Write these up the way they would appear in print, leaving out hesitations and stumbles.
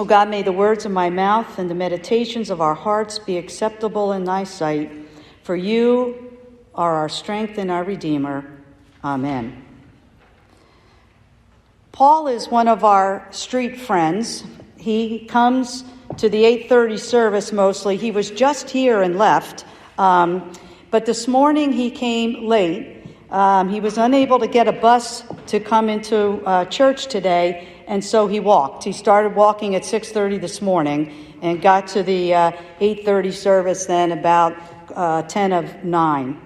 O God, may the words of my mouth and the meditations of our hearts be acceptable in thy sight, for you are our strength and our Redeemer. Amen. Paul is one of our street friends. He comes to the 8:30 service mostly. He was just here and left, but this morning he came late. He was unable to get a bus to come into church today, and so he walked. He started walking at 6:30 this morning and got to the 8:30 service then about 10 of 9.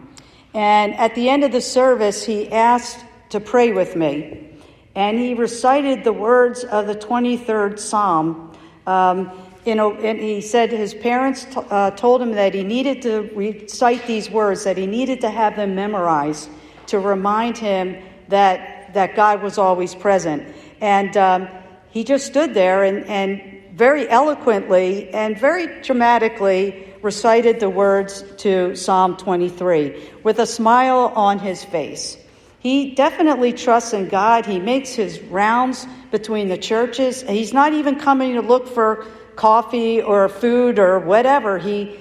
And at the end of the service, he asked to pray with me. And he recited the words of the 23rd Psalm. And he said his parents told him that he needed to recite these words, that he needed to have them memorized to remind him that God was always present. And he just stood there and very eloquently and very dramatically recited the words to Psalm 23 with a smile on his face. He definitely trusts in God. He makes his rounds between the churches. He's not even coming to look for coffee or food or whatever. He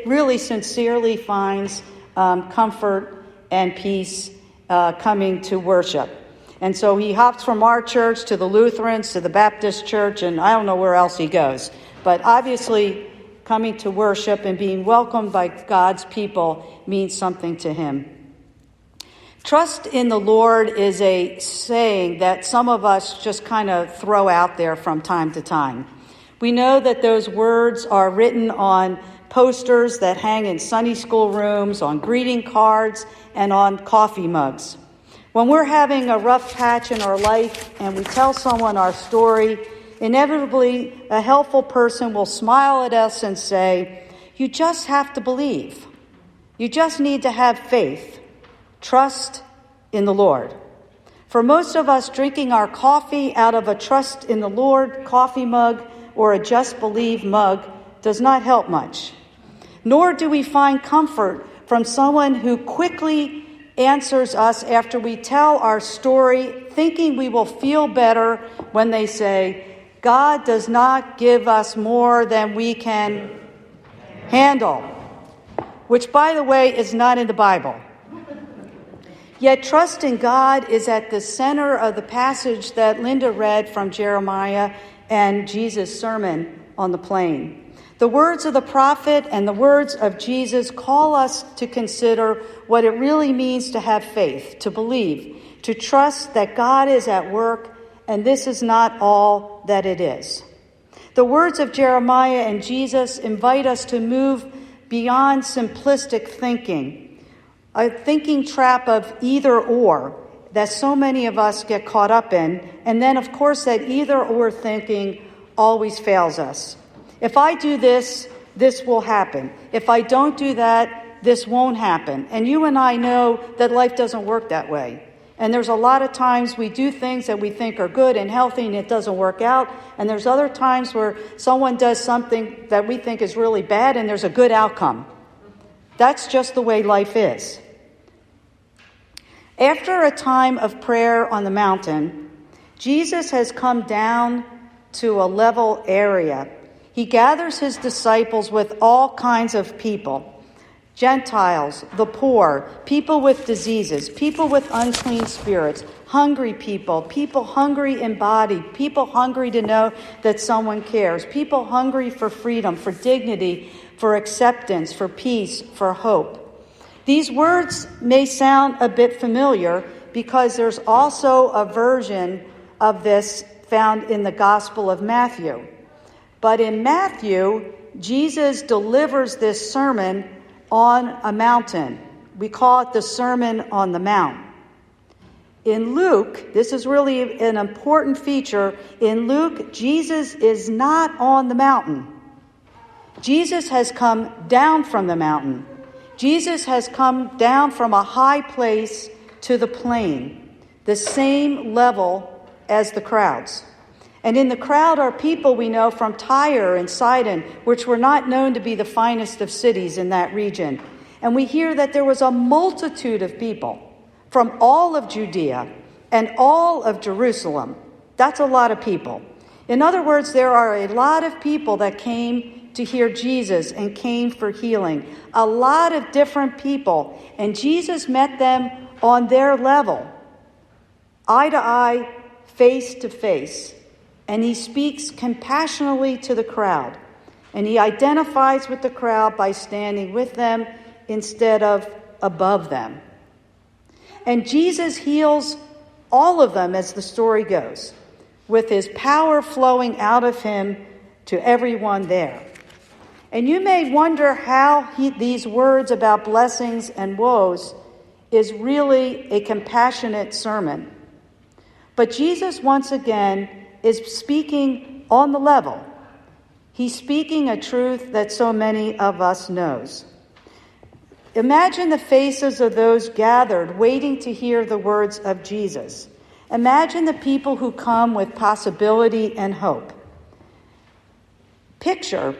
really sincerely finds comfort and peace coming to worship. And so he hops from our church to the Lutherans, to the Baptist church, and I don't know where else he goes. But obviously, coming to worship and being welcomed by God's people means something to him. Trust in the Lord is a saying that some of us just kind of throw out there from time to time. We know that those words are written on posters that hang in Sunday school rooms, on greeting cards, and on coffee mugs. When we're having a rough patch in our life and we tell someone our story, inevitably a helpful person will smile at us and say, "You just have to believe. You just need to have faith. Trust in the Lord." For most of us, drinking our coffee out of a trust in the Lord coffee mug or a just believe mug does not help much. Nor do we find comfort from someone who quickly answers us after we tell our story, thinking we will feel better when they say, "God does not give us more than we can handle," which, by the way, is not in the Bible. Yet trust in God is at the center of the passage that Linda read from Jeremiah and Jesus' sermon on the plain. The words of the prophet and the words of Jesus call us to consider what it really means to have faith, to believe, to trust that God is at work, and this is not all that it is. The words of Jeremiah and Jesus invite us to move beyond simplistic thinking, a thinking trap of either or that so many of us get caught up in, and then, of course, that either or thinking always fails us. If I do this, this will happen. If I don't do that, this won't happen. And you and I know that life doesn't work that way. And there's a lot of times we do things that we think are good and healthy and it doesn't work out. And there's other times where someone does something that we think is really bad and there's a good outcome. That's just the way life is. After a time of prayer on the mountain, Jesus has come down to a level area. He gathers his disciples with all kinds of people. Gentiles, the poor, people with diseases, people with unclean spirits, hungry people hungry in body, people hungry to know that someone cares, people hungry for freedom, for dignity, for acceptance, for peace, for hope. These words may sound a bit familiar because there's also a version of this found in the Gospel of Matthew. But in Matthew, Jesus delivers this sermon on a mountain. We call it the Sermon on the Mount. In Luke, this is really an important feature. In Luke, Jesus is not on the mountain. Jesus has come down from the mountain. Jesus has come down from a high place to the plain, the same level as the crowds. And in the crowd are people we know from Tyre and Sidon, which were not known to be the finest of cities in that region. And we hear that there was a multitude of people from all of Judea and all of Jerusalem. That's a lot of people. In other words, there are a lot of people that came to hear Jesus and came for healing. A lot of different people. And Jesus met them on their level, eye to eye, face to face. And he speaks compassionately to the crowd. And he identifies with the crowd by standing with them instead of above them. And Jesus heals all of them as the story goes, with his power flowing out of him to everyone there. And you may wonder how these words about blessings and woes is really a compassionate sermon. But Jesus, once again, is speaking on the level. He's speaking a truth that so many of us knows. Imagine the faces of those gathered waiting to hear the words of Jesus. Imagine the people who come with possibility and hope. Picture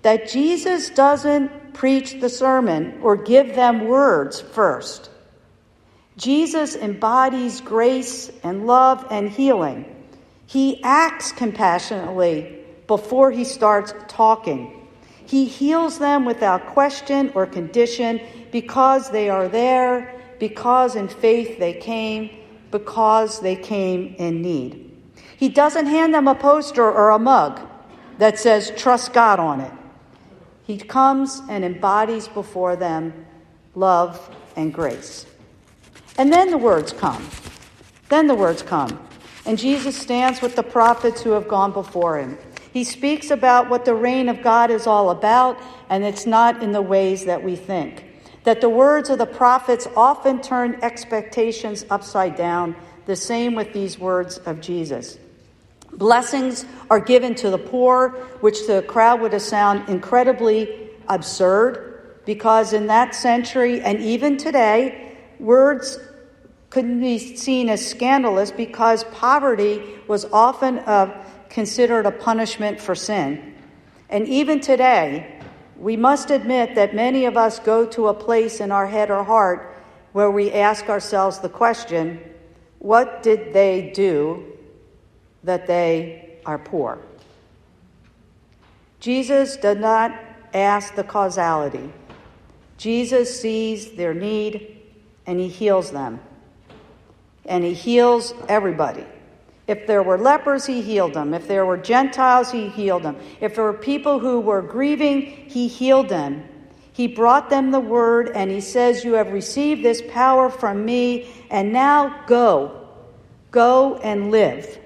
that Jesus doesn't preach the sermon or give them words first. Jesus embodies grace and love and healing. He acts compassionately before he starts talking. He heals them without question or condition because they are there, because in faith they came, because they came in need. He doesn't hand them a poster or a mug that says, "Trust God" on it. He comes and embodies before them love and grace. And then the words come. And Jesus stands with the prophets who have gone before him. He speaks about what the reign of God is all about, and it's not in the ways that we think. That the words of the prophets often turn expectations upside down, the same with these words of Jesus. Blessings are given to the poor, which to the crowd would have sounded incredibly absurd, because in that century and even today, words couldn't be seen as scandalous because poverty was often considered a punishment for sin. And even today, we must admit that many of us go to a place in our head or heart where we ask ourselves the question, what did they do that they are poor? Jesus does not ask the causality. Jesus sees their need and he heals them. And he heals everybody. If there were lepers, he healed them. If there were Gentiles, he healed them. If there were people who were grieving, he healed them. He brought them the word, and he says, "You have received this power from me, and now go. Go and live.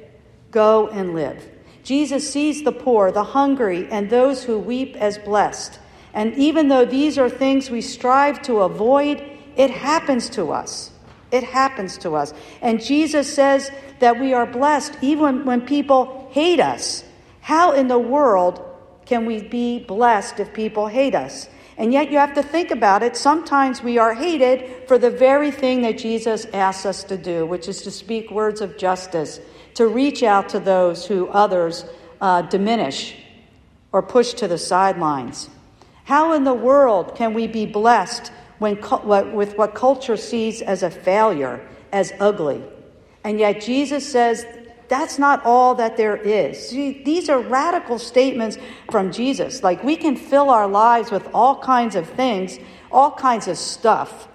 Go and live." Jesus sees the poor, the hungry, and those who weep as blessed. And even though these are things we strive to avoid, it happens to us. It happens to us. And Jesus says that we are blessed even when people hate us. How in the world can we be blessed if people hate us? And yet you have to think about it. Sometimes we are hated for the very thing that Jesus asks us to do, which is to speak words of justice, to reach out to those who others diminish or push to the sidelines. How in the world can we be blessed with what culture sees as a failure, as ugly? And yet Jesus says that's not all that there is. See, these are radical statements from Jesus. Like, we can fill our lives with all kinds of things, all kinds of stuff,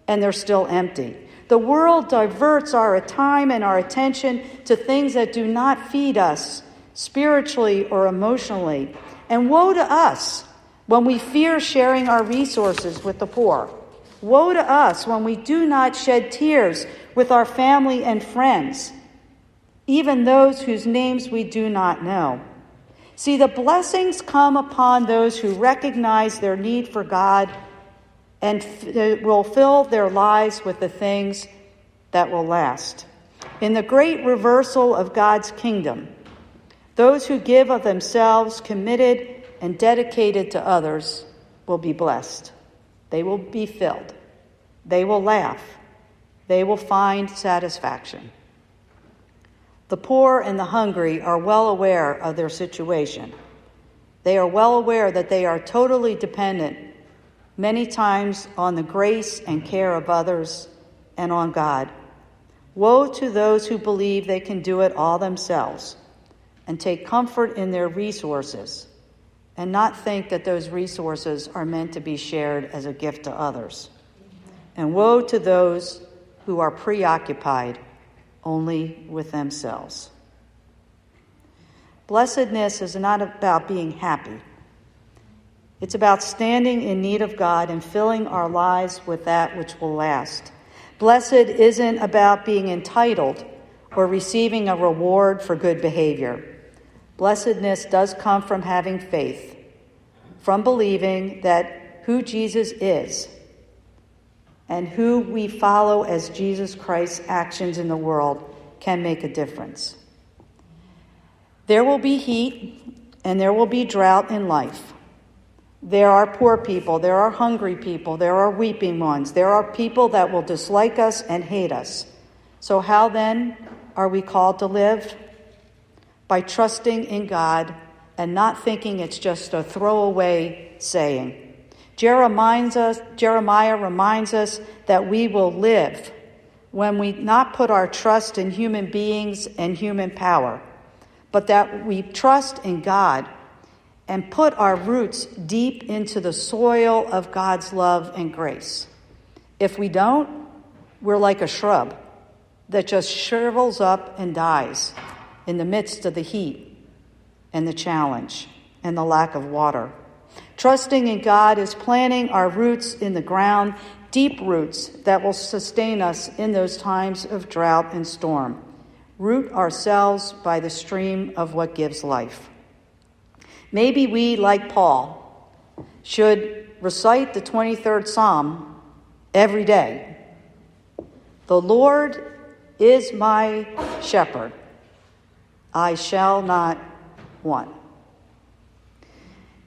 and they're still empty. The world diverts our time and our attention to things that do not feed us spiritually or emotionally. And woe to us when we fear sharing our resources with the poor. Woe to us when we do not shed tears with our family and friends, even those whose names we do not know. See, the blessings come upon those who recognize their need for God and will fill their lives with the things that will last. In the great reversal of God's kingdom, those who give of themselves, committed and dedicated to others, will be blessed. They will be filled. They will laugh. They will find satisfaction. The poor and the hungry are well aware of their situation. They are well aware that they are totally dependent, many times, on the grace and care of others and on God. Woe to those who believe they can do it all themselves. and take comfort in their resources and not think that those resources are meant to be shared as a gift to others. And woe to those who are preoccupied only with themselves. Blessedness is not about being happy. It's about standing in need of God and filling our lives with that which will last. Blessed isn't about being entitled or receiving a reward for good behavior. Blessedness does come from having faith, from believing that who Jesus is and who we follow as Jesus Christ's actions in the world can make a difference. There will be heat and there will be drought in life. There are poor people, there are hungry people, there are weeping ones, there are people that will dislike us and hate us. So how then are we called to live? By trusting in God and not thinking it's just a throwaway saying. Jeremiah reminds us that we will live when we not put our trust in human beings and human power, but that we trust in God and put our roots deep into the soil of God's love and grace. If we don't, we're like a shrub that just shrivels up and dies in the midst of the heat and the challenge and the lack of water. Trusting in God is planting our roots in the ground, deep roots that will sustain us in those times of drought and storm. Root ourselves by the stream of what gives life. Maybe we, like Paul, should recite the 23rd Psalm every day. The Lord is my shepherd. I shall not want.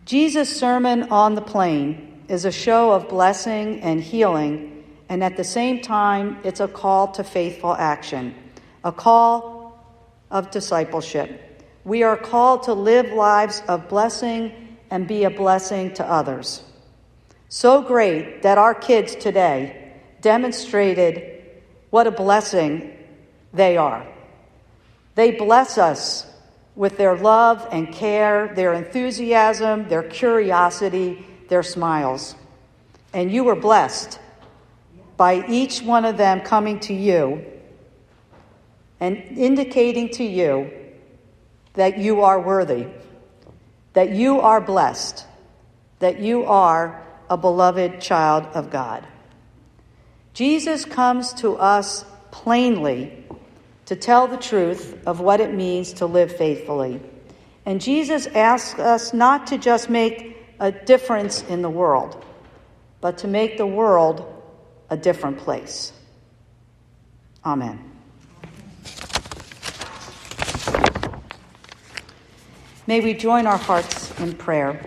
Jesus' Sermon on the Plain is a show of blessing and healing, and at the same time, it's a call to faithful action, a call of discipleship. We are called to live lives of blessing and be a blessing to others. So great that our kids today demonstrated what a blessing they are. They bless us with their love and care, their enthusiasm, their curiosity, their smiles. And you were blessed by each one of them coming to you and indicating to you that you are worthy, that you are blessed, that you are a beloved child of God. Jesus comes to us plainly to tell the truth of what it means to live faithfully. And Jesus asks us not to just make a difference in the world, but to make the world a different place. Amen. May we join our hearts in prayer.